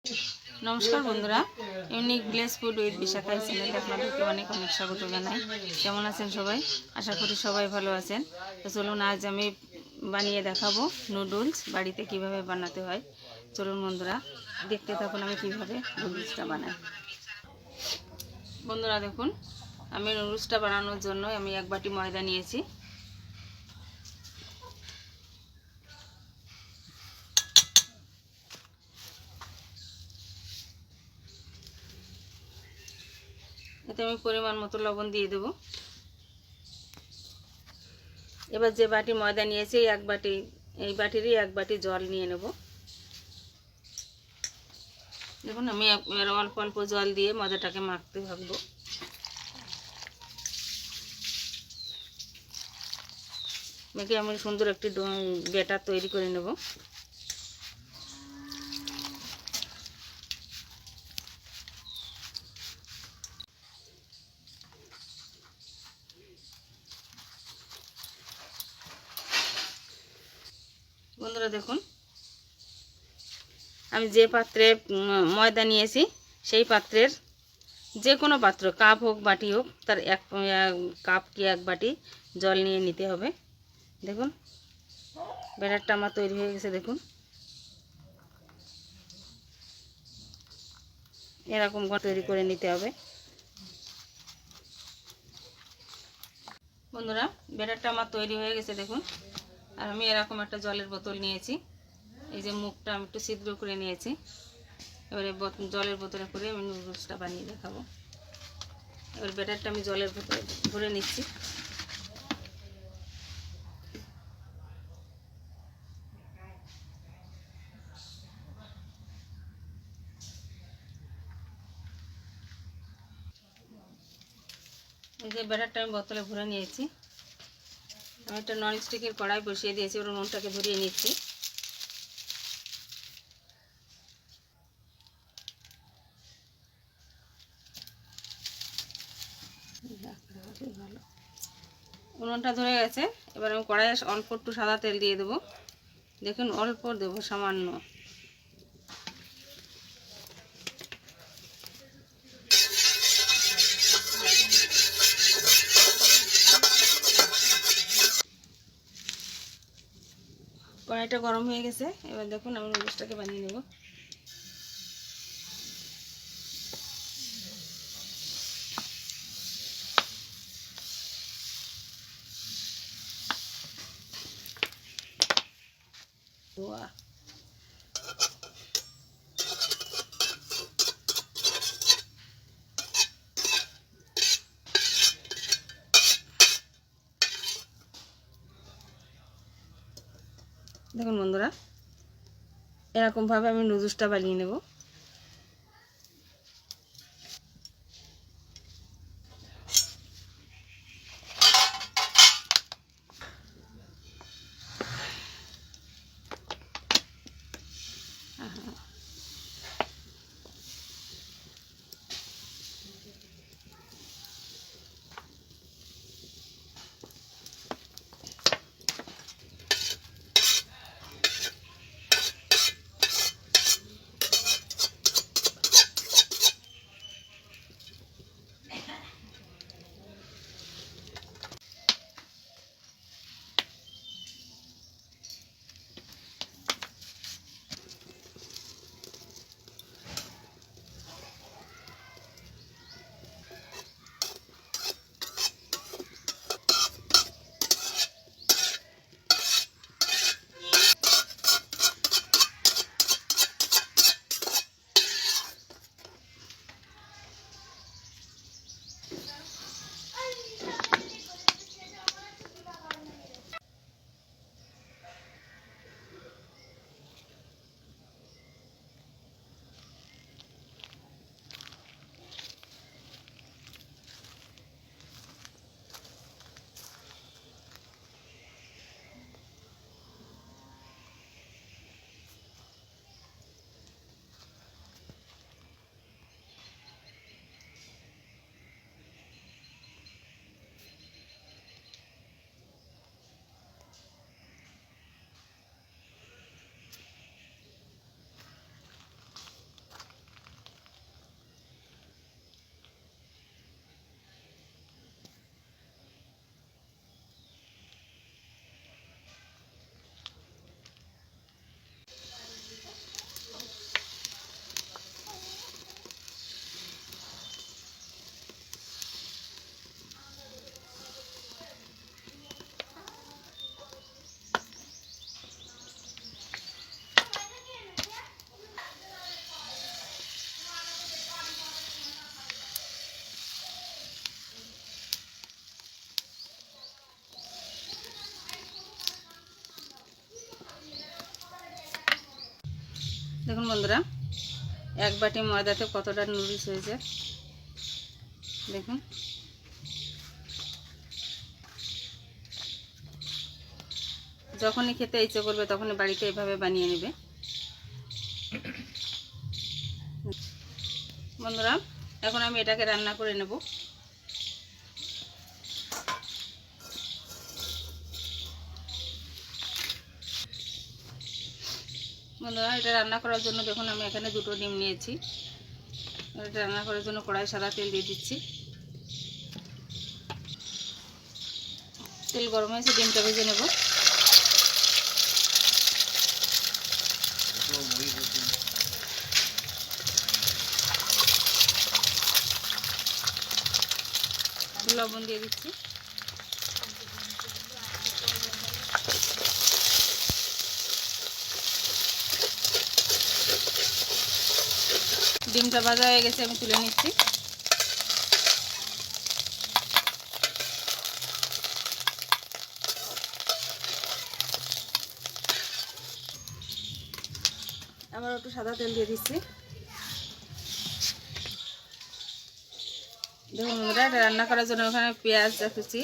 নমস্কার বন্ধুরা, unique village food with Bishakha চ্যানেলে আপনাদেরকে অনেক অনেক স্বাগত জানাই। কেমন আছেন সবাই? আশা করি সবাই ভালো আছেন। তো চলুন আজ আমি বানিয়ে দেখাবো নুডলস বাড়িতে কিভাবে বানাতে হয়। চলুন বন্ধুরা দেখতে থাকুন আমি কিভাবে নুডলসটা বানাই। বন্ধুরা দেখুন, আমি নুডলসটা বানানোর জন্য আমি 1 বাটি ময়দা নিয়েছি। এতে আমি পরিমাণ মতো লবণ দিয়ে দেব। এবার যে বাটি ময়দা নিয়েছি এই বাটিরই 1 বাটি জল নিয়ে নেব। দেখুন আমি অল্প অল্প জল দিয়ে ময়দাটাকে মাখতে থাকবো। মেখে আমি সুন্দর একটি ব্যাটার তৈরি করে নেব। বন্ধুরা দেখুন, আমি যে পাত্রে ময়দা নিয়েছি সেই পাত্রের যে কোনো পাত্র, কাপ হোক বাটি হোক, তার 1 কাপ কি 1 বাটি জল নিয়ে নিতে হবে। দেখুন ব্যাটারটা আমার তৈরি হয়ে গেছে। দেখুন এরকম তৈরি করে নিতে হবে। বন্ধুরা ব্যাটারটা আমার তৈরি হয়ে গেছে দেখুন। আর আমি এরকম একটা জলের বোতল নিয়েছি। এই যে মুখটা আমি একটু ছিদ্র করে নিয়েছি। এবারে জলের বোতলে করে আমি নুডলসটা বানিয়ে দেখাবো। এবার ব্যাটারটা আমি জলের বোতলে ভরে নিচ্ছি। এই যে ব্যাটারটা আমি বোতলে ভরে নিয়েছি। আমি একটা ননস্টিকের কড়াই বসিয়ে দিয়েছি, ওর নুনটাকে ভরিয়ে নিচ্ছি। উনুনটা ধরে গেছে। এবার আমি কড়াইয়ে অল্প একটু সাদা তেল দিয়ে দেবো। দেখুন অল্প দেবো, সামান্য। কড়াইটা গরম হয়ে গেছে। এবার দেখুন আমি নুডলসটাকে বানিয়ে নেব। বাহ, দেখুন বন্ধুরা এরকমভাবে আমি নুডলসটা বানিয়ে নেব। এক বাটি ময়দাতে কতটা নুডলস হয়েছে দেখুন। যখনই খেতে ইচ্ছে করবে তখনই বাড়িতে এভাবে বানিয়ে নেবে বন্ধুরা। এখন আমি এটাকে রান্না করে নেব। বন্ধুরা এটা রান্না করার জন্য দেখুন আমি এখানে 2টো ডিম নিয়েছি। এটা রান্না করার জন্য কড়াই সাদা তেল দিয়ে দিচ্ছি। তেল গরম হয়েছে, ডিমটা ভেজে নেব। লবণ দিয়ে দিচ্ছি। ডিমটা ভাজা হয়ে গেছে, আমি তুলে নিচ্ছি। আবার একটু সাদা তেল দিয়ে দিচ্ছি। দেখুন বন্ধুরা এটা রান্না করার জন্য ওখানে পেঁয়াজ কুচি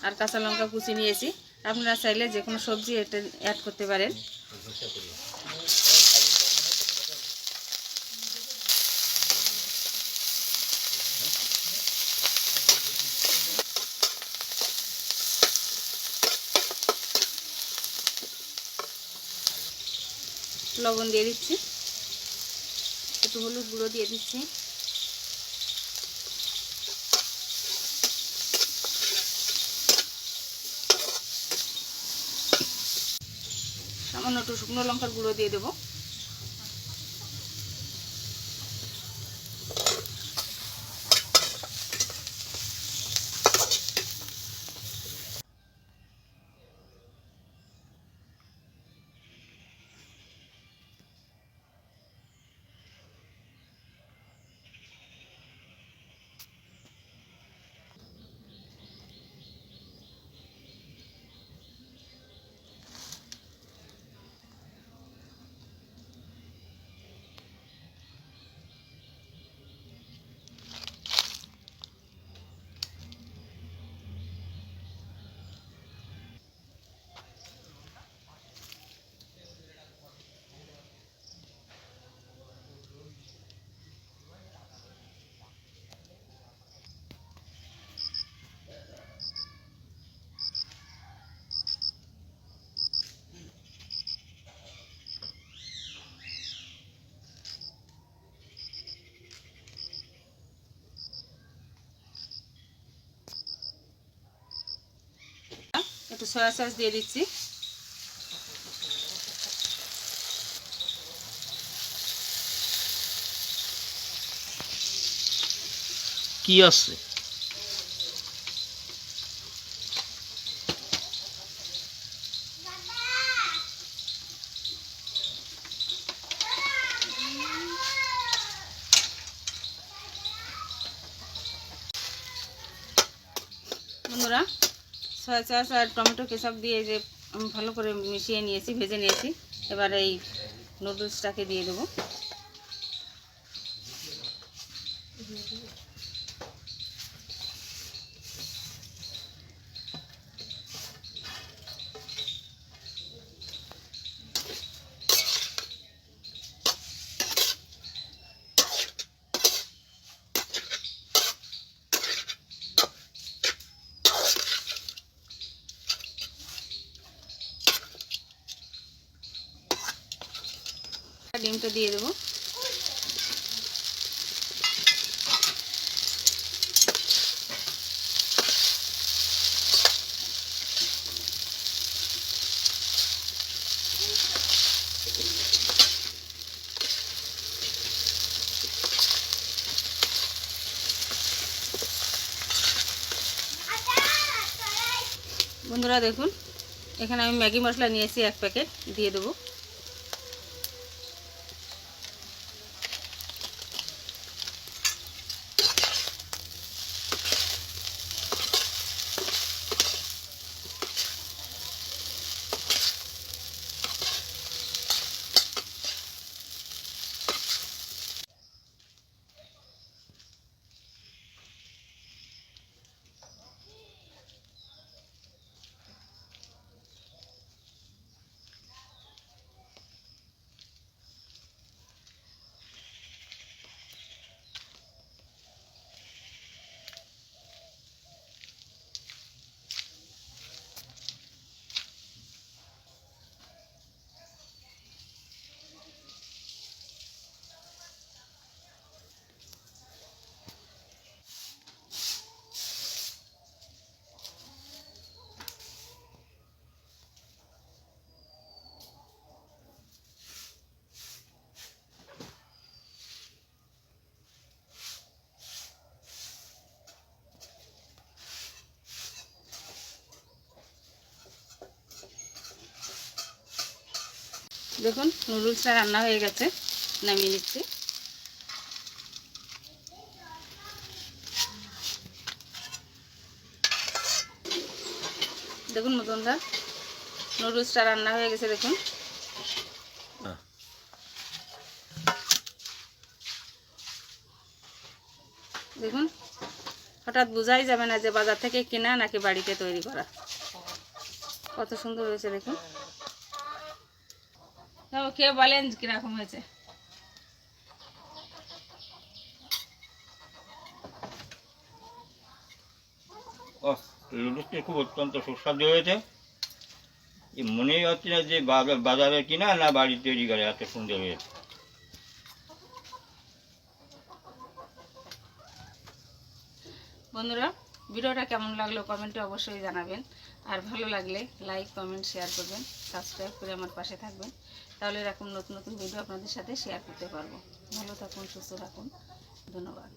আর কাঁচা লঙ্কা কুচি নিয়েছি। আপনারা চাইলে যে কোনো সবজি এটা অ্যাড করতে পারেন। লবণ দিয়ে দিচ্ছি, একটু হলুদ গুঁড়ো দিয়ে দিচ্ছি, সামান্য একটু শুকনো লঙ্কার গুঁড়ো দিয়ে দেবো। একটু সয়া সস দিয়ে দিচ্ছি। কি আছে বন্ধুরা সয়া সস আর টমেটো কেচাপ দিয়ে যে আমি ভালো করে মিশিয়ে নিয়েছি, ভেজে নিয়েছি। এবার এই নুডলসটাকে দিয়ে দেবো। ডিমটা দিয়ে দেবো। বন্ধুরা দেখুন এখানে আমি ম্যাগি মশলা নিয়েছি 1 প্যাকেট, দিয়ে দেবো। দেখুন নুডলসটা রান্না হয়ে গেছে, নামিয়ে নিচ্ছি। দেখুন বন্ধুরা, নুডলসটা রান্না হয়ে গেছে। দেখুন দেখুন হঠাৎ বোঝাই যাবে না যে বাজার থেকে কেনা নাকি বাড়িতে তৈরি করা। কত সুন্দর হয়েছে দেখুন। তাও খেয়ে বলেন কিরকম হয়েছে। লুডুসটি খুব অত্যন্ত সুস্বাদু হয়েছে। মনেই হচ্ছে না যে বাজারে কিনা না বাড়ি তৈরি করে, এত সুন্দর হয়েছে। বন্ধুরা, ভিডিওটা কেমন লাগলো কমেন্টে অবশ্যই জানাবেন। আর ভালো লাগলে লাইক কমেন্ট শেয়ার করবেন, সাবস্ক্রাইব করে আমার পাশে থাকবেন। তাহলে এরকম নতুন নতুন ভিডিও আপনাদের সাথে শেয়ার করতে পারবো। ভালো থাকুন, সুস্থ থাকুন, ধন্যবাদ।